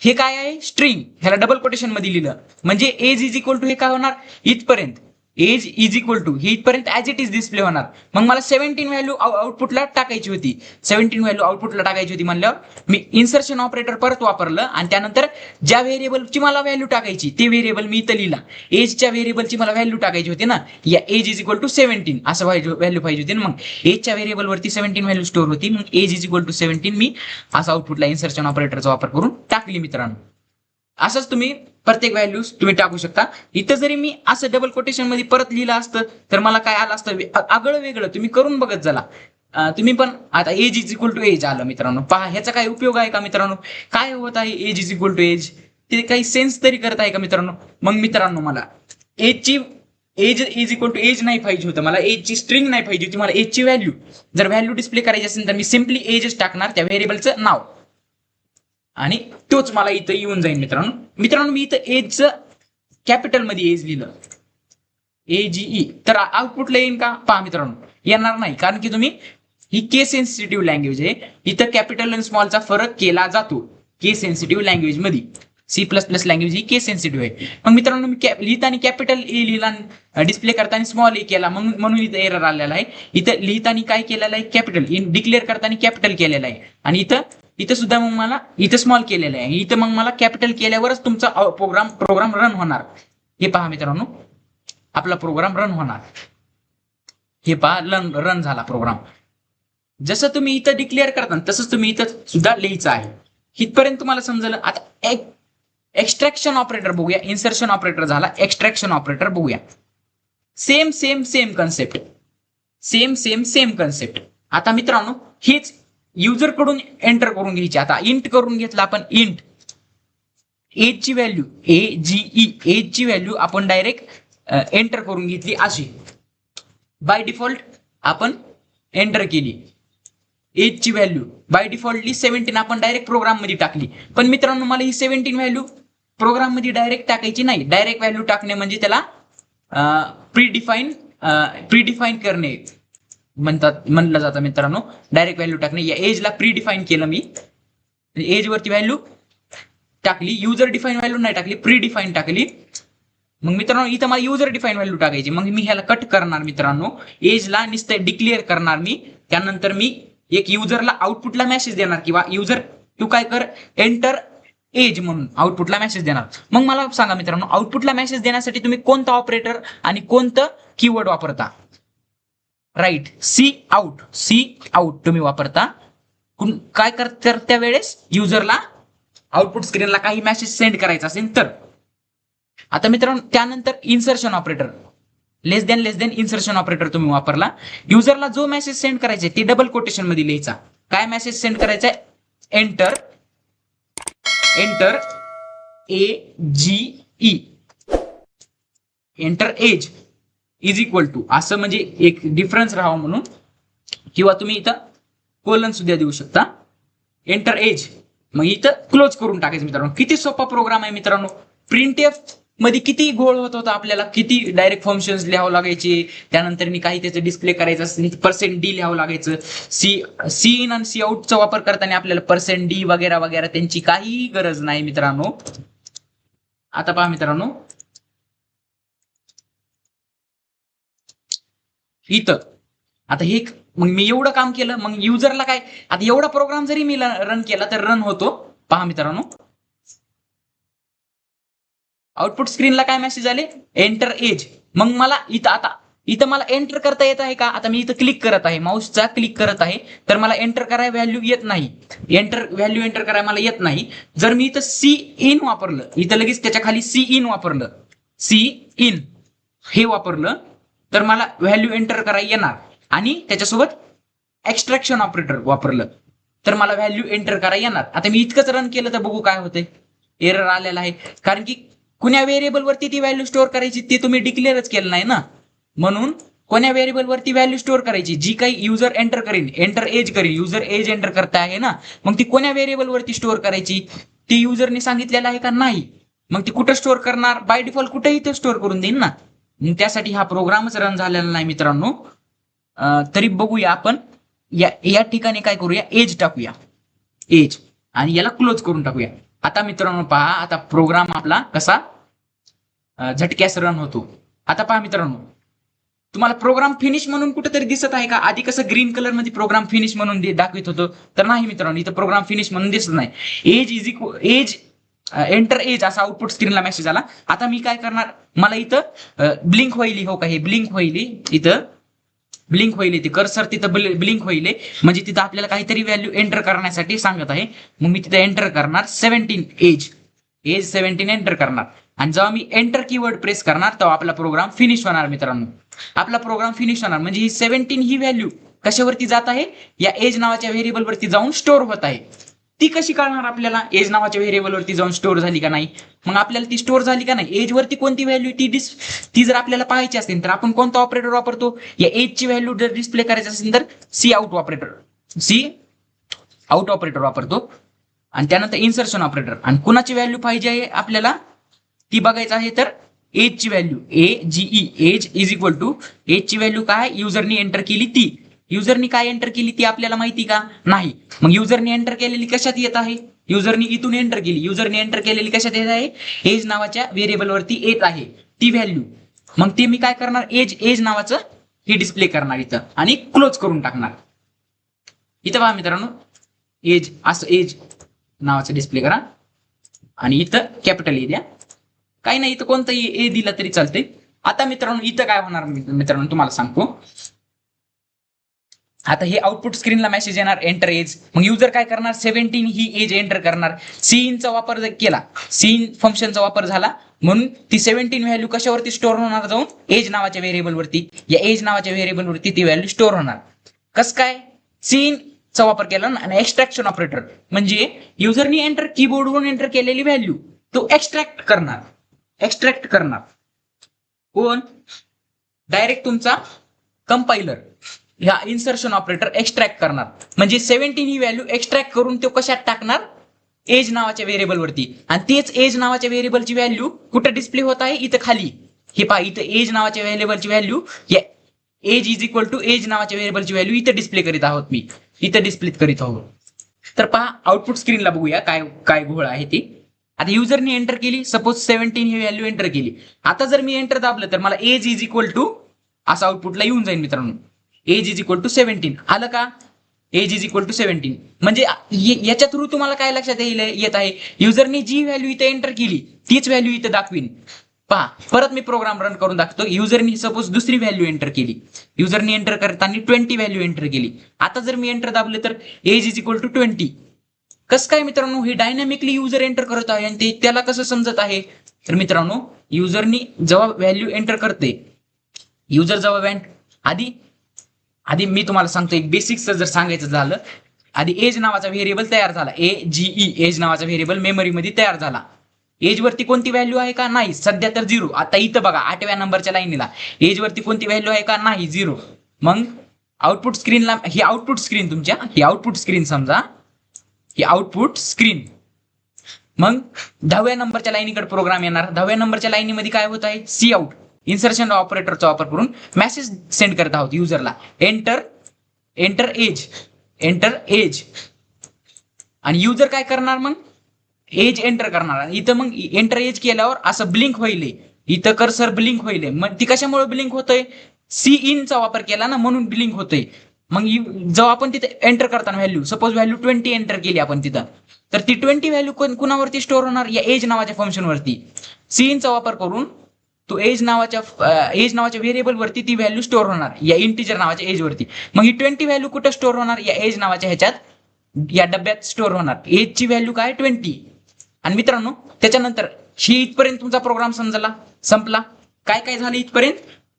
हे काय आहे, स्ट्रिंग, ह्याला डबल कोटेशन मध्ये लिहिलं म्हणजे एज इज इक्वल टू हे काय होणार, इथपर्यंत एज इज इक्वल टू हे इथपर्यंत ऍज इट इज डिस्प्ले होणार. मग मला 17 व्हॅल्यू आउटपुटला टाकायची होती, 17 व्हॅल्यू आउटपुटला टाकायची होती म्हणल्यावर मी इन्सर्शन ऑपरेटर परत वापरलं आणि त्यानंतर ज्या व्हेरिएबलची मला व्हॅल्यू टाकायची ते व्हेरिएबल मी इथं लिहिला. एजच्या व्हेरिएबलची मला व्हॅल्यू टाकायची होती ना, या एज इज इक्वल टू 17 असं व्हॅल्यू पाहिजे होती ना. मग एजच्या व्हेरिएबलवरती 17 व्हॅल्यू स्टोअर होती, मग एज इज इक्वल टू 17 मी असं आउटपुटला इन्सर्शन ऑपरेटरचा वापर करून टाकली मित्रांनो. असंच तुम्ही प्रत्येक व्हॅल्यू तुम्ही टाकू शकता. इथं जरी मी असं डबल कोटेशन मध्ये परत लिहिलं असतं तर मला काय आलं असतं, आगळं वेगळं. तुम्ही करून बघत झाला तुम्ही पण. आता age is equal to age आलं मित्रांनो. पहा ह्याचा काय उपयोग आहे का मित्रांनो, काय होत आहे age is equal to age, ते काही सेन्स तरी करत आहे का मित्रांनो. मग मित्रांनो मला एजची age is equal to age नाही पाहिजे होतं, मला एजची स्ट्रिंग नाही पाहिजे होती, मला एजची व्हॅल्यू. जर व्हॅल्यू डिस्प्ले करायची असेल तर मी सिम्पली एजच टाकणार, त्या व्हेरिएबलचं नाव, आणि तोच मला इथं येऊन जाईल मित्रांनो. मित्रांनो मी इथं एजचं कॅपिटल मध्ये एज लिहिलं, AGE, तर आउटपुटला येईल का, पहा मित्रांनो येणार नाही, कारण की तुम्ही ही केस सेन्सिटिव्ह लँग्वेज आहे. इथं कॅपिटल आणि स्मॉलचा फरक केला जातो केस सेन्सिटिव्ह लँग्वेज मध्ये. C++ लँग्वेज ही केस सेन्सिटिव्ह आहे. मग मित्रांनो मी लिहिताना कॅपिटल ए लिहिला, डिस्प्ले करताना स्मॉल ए केला, म्हणून इथं एरर आलेला आहे. इथं लिहिताना काय केलेलं आहे, कॅपिटल, डिक्लेअर करताना कॅपिटल केलेलं आहे, आणि इथं सुद्धा मग मला इथं स्मॉल केलेलं आहे. इथं मग मला कॅपिटल केल्यावरच तुमचा प्रोग्राम रन होणार. हे पहा मित्रांनो आपला प्रोग्राम रन होणार. हे पहा रन झाला प्रोग्राम. जसं तुम्ही इथं डिक्लेअर करता तसंच तुम्ही इथं सुद्धा लिहायचं आहे. इथपर्यंत तुम्हाला समजलं. आता एक्स्ट्रॅक्शन ऑपरेटर बघूया. इन्सर्शन ऑपरेटर झाला, एक्स्ट्रॅक्शन ऑपरेटर बघूया. Same concept. आता मित्रांनो हीच युजर कडून एंटर करून घ्यायची. आता इंट करून घेतला आपण, इंट एजची व्हॅल्यू AGE एजची व्हॅल्यू आपण डायरेक्ट एंटर करून घेतली अशी. बाय डिफॉल्ट आपण एंटर केली एजची व्हॅल्यू, बाय डिफॉल्टली 17 आपण डायरेक्ट प्रोग्राम मध्ये टाकली. पण मित्रांनो मला ही 17 व्हॅल्यू प्रोग्राम मध्ये डायरेक्ट टाकायची नाही. डायरेक्ट व्हॅल्यू टाकणे म्हणजे त्याला प्रीडिफाईन करणे म्हणलं जातं मित्रांनो. डायरेक्ट व्हॅल्यू टाकणे, या एजला प्रीडिफाईन केलं मी, एज वरती व्हॅल्यू टाकली, युजर डिफाईन व्हॅल्यू नाही टाकली, प्रीडिफाईन टाकली. मग मित्रांनो इथं मला युजर डिफाईन व्हॅल्यू टाकायची. मग मी ह्याला कट करणार मित्रांनो, एजला नुसतं डिक्लेअर करणार मी. त्यानंतर मी एक युजरला आउटपुटला मेसेज देणार, किंवा युजर तू काय कर, एंटर एज म्हणून आउटपुटला मेसेज देणार. मग मला सांगा मित्रांनो आउटपुटला मेसेज देण्यासाठी तुम्ही कोणतं ऑपरेटर आणि कोणतं कीवर्ड वापरता. राईट, सी आउट तुम्ही वापरता. काय करता त्यावेळेस युजरला आउटपुट स्क्रीनला काही मेसेज सेंड करायचा असेल तर. आता मित्रांनो त्यानंतर insertion operator, less than insertion operator तुम्ही वापरला. युजरला जो मेसेज सेंड करायचा ते डबल कोटेशन मध्ये लिहायचा. काय मेसेज सेंड करायचा, enter AGE, enter age is equal to, असं म्हणजे एक डिफरन्स राहावा म्हणून, किंवा तुम्ही इथं कोलन सुद्धा देऊ शकता, एंटर एज. मग इथं क्लोज करून टाकायचं मित्रांनो. किती सोपा प्रोग्राम आहे मित्रांनो. प्रिंटएफ मध्ये किती घोळ होत होता आपल्याला, किती डायरेक्ट फंक्शन्स लिहावं लागायचे, त्यानंतर काही त्याचं डिस्प्ले करायचं असेल %D लिहावं लागायचं. सी इन आणि सी आउटचा वापर करताना आपल्याला %D वगैरे त्यांची काही गरज नाही मित्रांनो. आता पहा मित्रांनो इथं आता हे मग मी एवढं काम केलं, मग युजरला काय, आता एवढा प्रोग्राम जरी मी रन केला तर रन होतो. पहा मित्रांनो आउटपुट स्क्रीनला काय मेसेज आले, एंटर एज. मग मला इथं मला एंटर करता येत आहे का. आता मी इथं क्लिक करत आहे, माऊसचा क्लिक करत आहे, तर मला एंटर करायला व्हॅल्यू येत नाही. व्हॅल्यू एंटर करायला मला येत नाही. जर मी इथं सी इन वापरलं, इथं लगेच त्याच्या खाली सी इन वापरलं, सी इन हे वापरलं तर मला व्हॅल्यू एंटर करायला येणार. आणि त्याच्यासोबत एक्स्ट्रॅक्शन ऑपरेटर वापरलं तर मला व्हॅल्यू एंटर करायला येणार. आता मी इतकंच रन केलं तर बघू काय होतंय, एरर आलेला आहे. कारण की कुण्या व्हेरिएबल वरती ती व्हॅल्यू स्टोअर करायची ते तुम्ही डिक्लेअरच केलं नाही ना, म्हणून कोण्या व्हेरिएबल वरती व्हॅल्यू स्टोअर करायची जी काही युजर एंटर करीन, एंटर एज करीन, युजर एज एंटर करता आहे ना, मग ती कोण्या व्हेरिएबल वरती स्टोअर करायची ती युजरने सांगितलेलं आहे का नाही, मग ती कुठं स्टोअर करणार, बाय डिफॉल्ट कुठेही ते स्टोअर करून देईन ना. मग त्यासाठी हा प्रोग्रामच रन झालेला नाही मित्रांनो. तरी बघूया आपण या ठिकाणी काय करूया, एज टाकूया, एज, आणि याला क्लोज करून टाकूया. आता मित्रांनो पहा, आता प्रोग्राम आपला कसा झटक्यास रन होतो. आता पहा मित्रांनो, तुम्हाला प्रोग्राम फिनिश म्हणून कुठेतरी दिसत आहे का? आधी कसं ग्रीन कलर मध्ये प्रोग्राम फिनिश म्हणून दाखवित होतो, तर नाही मित्रांनो, इथं प्रोग्राम फिनिश म्हणून दिसत नाही. एज एंटर एज असा आउटपुट स्क्रीनला मेसेज आला. आता मी काय करणार, मला इथं ब्लिंक होईल, हो का, हे ब्लिंक होईल, इथं ब्लिंक होईल, ते कर्सर तिथं ब्लिंक होईल, म्हणजे तिथं आपल्याला काहीतरी व्हॅल्यू एंटर करण्यासाठी सांगत आहे. मग मी तिथं एंटर करणार 17 एज 17 एंटर करणार, आणि जेव्हा मी एंटर कीवर्ड प्रेस करणार तेव्हा आपला प्रोग्राम फिनिश होणार मित्रांनो. आपला प्रोग्राम फिनिश होणार म्हणजे ही 17 ही व्हॅल्यू कशावरती जात आहे, या एज नावाच्या व्हेरिएबल वरती जाऊन स्टोअर होत आहे. ती कशी कळणार आपल्याला, एज नावाच्या व्हेरिएबल वरती जाऊन स्टोअर झाली का नाही. मग आपल्याला ती स्टोअर झाली का नाही, एज वरती कोणती व्हॅल्यू ती जर आपल्याला पाहायची असेल तर आपण कोणता ऑपरेटर वापरतो, या एजची व्हॅल्यू जर डिस्प्ले करायची असेल तर सी आउट ऑपरेटर वापरतो, आणि त्यानंतर इन्सर्शन ऑपरेटर. आणि कुणाची व्हॅल्यू पाहिजे आहे आपल्याला ती बघायचं आहे, तर एजची value age is equal to एजची व्हॅल्यू काय, युजरनी एंटर केली ती. युजरनी काय एंटर केली ती आपल्याला माहिती का नाही. मग युजरनी एंटर केलेली कशात येत आहे, युजरनी इथून एंटर केली, युजरनी एंटर केलेली कशात येत आहे, एज नावाच्या व्हेरिएबल वरती येत आहे ती व्हॅल्यू. मग ते मी काय करणार, एज नावाचं हे डिस्प्ले करणार इथं, आणि क्लोज करून टाकणार. इथं पहा मित्रांनो, एज असं एज नावाचं डिस्प्ले करा, आणि इथं कॅपिटल ए द्या, काही नाही, इथं कोणताही ए दिला तरी चालते. आता मित्रांनो इथं काय होणार मित्रांनो तुम्हाला सांगतो. आता हे आउटपुट स्क्रीनला मेसेज येणार एंटर एज. मग युजर काय करणार, 17 ही एज एंटर करणार. सीइनचा वापर केला, सीइन फंक्शनचा वापर झाला, म्हणून ती 17 व्हॅल्यू कशावरती स्टोअर होणार, जाऊन एज नावाच्या व्हेरिएबल वरती. या एज नावाच्या व्हेरिएबल वरती ती व्हॅल्यू स्टोअर होणार. कस काय, सीइनचा वापर केला आणि एक्स्ट्रॅक्शन ऑपरेटर म्हणजे युजरनी एंटर कीबोर्डवरून एंटर केलेली व्हॅल्यू तो एक्स्ट्रॅक्ट करणार कोण, डायरेक्ट तुमचा कंपायलर, ह्या इन्सर्शन ऑपरेटर एक्स्ट्रॅक्ट करणार. म्हणजे 17 ही व्हॅल्यू एक्स्ट्रॅक्ट करून तो कशात टाकणार, एज नावाच्या व्हेरिएबल वरती. आणि तेच एज नावाच्या व्हेरिएबलची व्हॅल्यू कुठे डिस्प्ले होत आहे, इथं खाली. हे पहा, इथं एज नावाच्या व्हेरिएबलची व्हॅल्यू, या age is equal to age नावाच्या व्हेरिएबलची व्हॅल्यू इथं डिस्प्ले करीत आहोत, मी इथं डिस्प्ले करीत आहोत. तर पहा आउटपुट स्क्रीनला बघूया काय घोळ आहे ते. आता युजरने एंटर केली, सपोज 17 ही व्हॅल्यू एंटर केली. आता जर मी एंटर दाबलं तर मला एज इज इक्वल टू असं आउटपुटला येऊन जाईल मित्रांनो, एज इज इक्वल टू 17 आलं का, एज इज इक्वल टू 17. म्हणजे याच्या थ्रू तुम्हाला काय लक्षात येत आहे, युजरने जी व्हॅल्यू इथं एंटर केली तीच व्हॅल्यू इथं दाखवीन. पहा परत मी प्रोग्राम रन करून दाखवतो. युजरनी सपोज दुसरी व्हॅल्यू एंटर केली, युजरनी एंटर करताना 20 व्हॅल्यू एंटर केली. आता जर मी एंटर दाबले तर एज इज इक्वल टू 20. कसं काय मित्रांनो, हे डायनॅमिकली युजर एंटर करत आहे, आणि ते त्याला कसं समजत आहे, तर मित्रांनो युजरनी जेव्हा व्हॅल्यू एंटर करते, युजर जेव्हा आधी मी तुम्हाला सांगतो एक बेसिक्स जर सांगायचं झालं, आधी एज नावाचा व्हेरिएबल तयार झाला, एज नावाचा व्हेरिएबल मेमरीमध्ये तयार झाला. एज वरती कोणती व्हॅल्यू आहे का, नाही, सध्या तर 0. आता इथं बघा 8व्या नंबरच्या लाईनीला एज वरती कोणती व्हॅल्यू आहे का, नाही, 0. मग आउटपुट स्क्रीनला, ही आउटपुट स्क्रीन तुमच्या, ही आउटपुट स्क्रीन समजा, ही आउटपुट स्क्रीन. मग 10व्या नंबरच्या लाईनीकडे प्रोग्राम येणार. 10व्या नंबरच्या लाईनीमध्ये काय होत आहे, सी आउट इन्सर्शन ऑपरेटरचा वापर करून मेसेज सेंड करत आहोत युजरला, एंटर एज. आणि युजर काय करणार, मग एज एंटर करणार. आणि इथं मग एंटर एज केल्यावर असं ब्लिंक होईल, इथं कर्सर ब्लिंक होईल. मग ती कशामुळे ब्लिंक होतंय, सी इनचा वापर केला ना, म्हणून ब्लिंक होतंय. मग जेव्हा आपण तिथे एंटर करताना व्हॅल्यू, सपोज व्हॅल्यू 20 एंटर केली आपण तिथं, तर ती 20 व्हॅल्यू कुणावरती स्टोअर होणार, या एज नावाच्या फंक्शन वरती. सी इनचा वापर करून तो एज नावाच्या व्हेरिएबल वरती ती व्हॅल्यू स्टोअर होणार, या इंटिजर नावाच्या एज वरती. मग ही 20 व्हॅल्यू कुठं स्टोअर होणार, या एज नावाच्या ह्याच्यात, या डब्यात स्टोअर होणार. एजची व्हॅल्यू काय, 20. आणि मित्रांनो त्याच्यानंतर इथपर्यंत तुमचा प्रोग्राम संपला. काय झालं इथपर्यंत,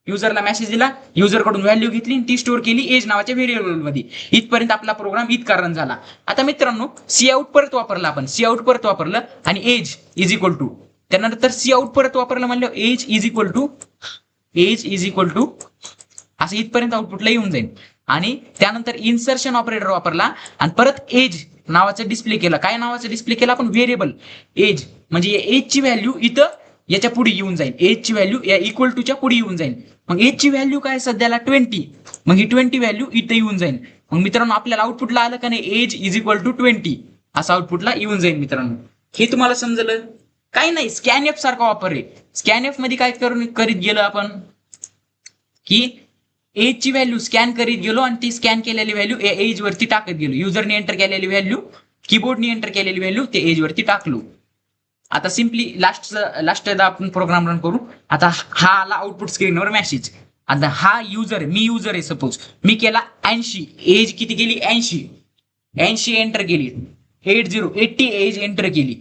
युजरला मेसेज दिला, युजर कडून व्हॅल्यू घेतली, ती स्टोअर केली एज नावाच्या व्हेरिएबल मध्ये. इथपर्यंत आपला प्रोग्राम इतका रन झाला. आता मित्रांनो सी आउट परत वापरलं आपण, सी आउट परत वापरलं, आणि एज इज इक्वल टू त्यानंतर सी आउट परत वापरलं म्हणलं एज इज इक्वल टू असं इथपर्यंत आउटपुटला येऊन जाईल. आणि त्यानंतर इन्सर्शन ऑपरेटर वापरला आणि परत एज नावाचं डिस्प्ले केलं. काय नावाचं डिस्प्ले केलं आपण? Variable age. म्हणजे एजची व्हॅल्यू इथं याच्या पुढे येऊन जाईल. एजची व्हॅल्यू या इक्वल टूच्या पुढे येऊन जाईल. मग एजची व्हॅल्यू काय सध्याला 20. मग ही 20 व्हॅल्यू इथं येऊन जाईल. मग मित्रांनो आपल्याला आउटपुटला आलं का नाही? एज इज इक्वल टू 20 असं आउटपुटला येऊन जाईल. मित्रांनो हे तुम्हाला समजलं? काही नाही, स्कॅनएफ सारखा वापर आहे. स्कॅनएफ मध्ये काय करीत गेलो आपण की एजची व्हॅल्यू स्कॅन करीत गेलो आणि ती स्कॅन केलेली व्हॅल्यू एज वरती टाकत गेलो. युजरने एंटर केलेली व्हॅल्यू, कीबोर्डने एंटर केलेली व्हॅल्यू ते एज वरती टाकलो. आता सिम्पली लास्ट आपण प्रोग्राम रन करू. आता हा आला आउटपुट स्क्रीनवर मेसेज. आता हा युजर, मी युजर आहे सपोज, मी केला 80, एज किती केली? 80 एंटर केली. 80 एज एंटर केली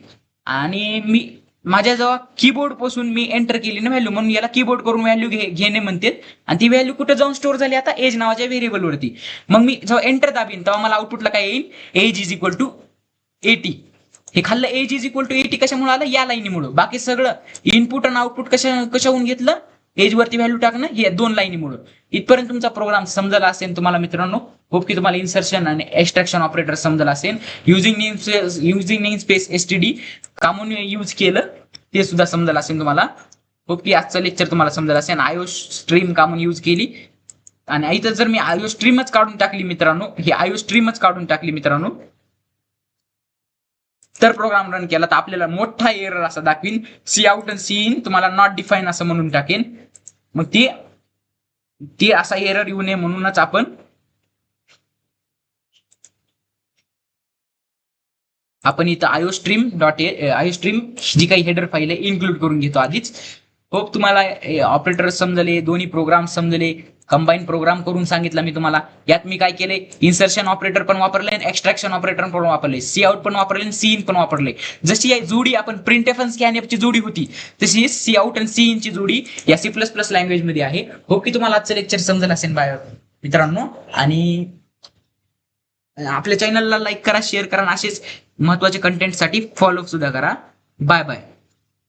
आणि मी माझ्या जेव्हा कीबोर्ड पासून मी एंटर केली ना व्हॅल्यू, म्हणून याला कीबोर्ड करून व्हॅल्यू घेणे म्हणते. आणि ती व्हॅल्यू कुठे जाऊन स्टोअर झाली? आता एज नावाच्या व्हेरिएबल वरती. मग मी जेव्हा एंटर दाबीन तेव्हा मला आउटपुटला काय येईल? Age is equal to 80. हे खाल्लं एज इज इक्वल टू 80 कशामुळे आलं? या लाईनीमुळे. बाकी सगळं इनपुट आणि आउटपुट कशाहून घेतलं? एज वरती व्हॅल्यू टाकणं, हे 2 लाईनीमुळे. इथपर्यंत तुमचा प्रोग्राम समजला असेल तुम्हाला मित्रांनो. होप की तुम्हाला इन्सर्शन आणि एक्स्ट्रॅक्शन ऑपरेटर समजला असेल. युझिंग नेम स्पेस एसटीडी कामून यूज केलं ते सुद्धा समजलं असेल तुम्हाला. होप की आजचं लेक्चर तुम्हाला समजलं असेल. आयओ स्ट्रीम कामून यूज केली आणि इथं जर मी आयओ स्ट्रीमच काढून टाकली मित्रांनो, हे आयओ स्ट्रीमच काढून टाकली मित्रांनो, तर प्रोग्राम रन केला तर आपल्याला मोठा एरर असा दाखवीन, सी आउट आणि सी इन तुम्हाला नॉट डिफाईन असं म्हणून टाकेन. मग ते असा एरर येऊ नये म्हणूनच आपण इथं आयओ स्ट्रीम जी काही हेडर फाईल आहे इन्क्लूड करून घेतो आधीच. होप तुम्हाला ऑपरेटर समजले, दोन्ही प्रोग्राम समजले, कंबाईन प्रोग्राम करून सांगितलं मी तुम्हाला. यात मी काय केले? इन्सर्शन ऑपरेटर पण वापरले आणि एक्स्ट्रॅक्शन ऑपरेटर पण वापरले, सी आउट पण वापरले आणि सी इन पण वापरले. जशी या जोडी आपण प्रिंटएफ आणि स्कॅनएफ ची जोडी होती तशी सी आउट आणि सी इन ची जोडी या C++ लँग्वेज मध्ये आहे. होप की तुम्हाला आजचं लेक्चर समजलं असेल मित्रांनो. आणि आपल्या चॅनलला लाईक करा, शेअर करा आणि असेच महत्वाचे कंटेंटसाठी फॉलो सुद्धा करा. Bye bye.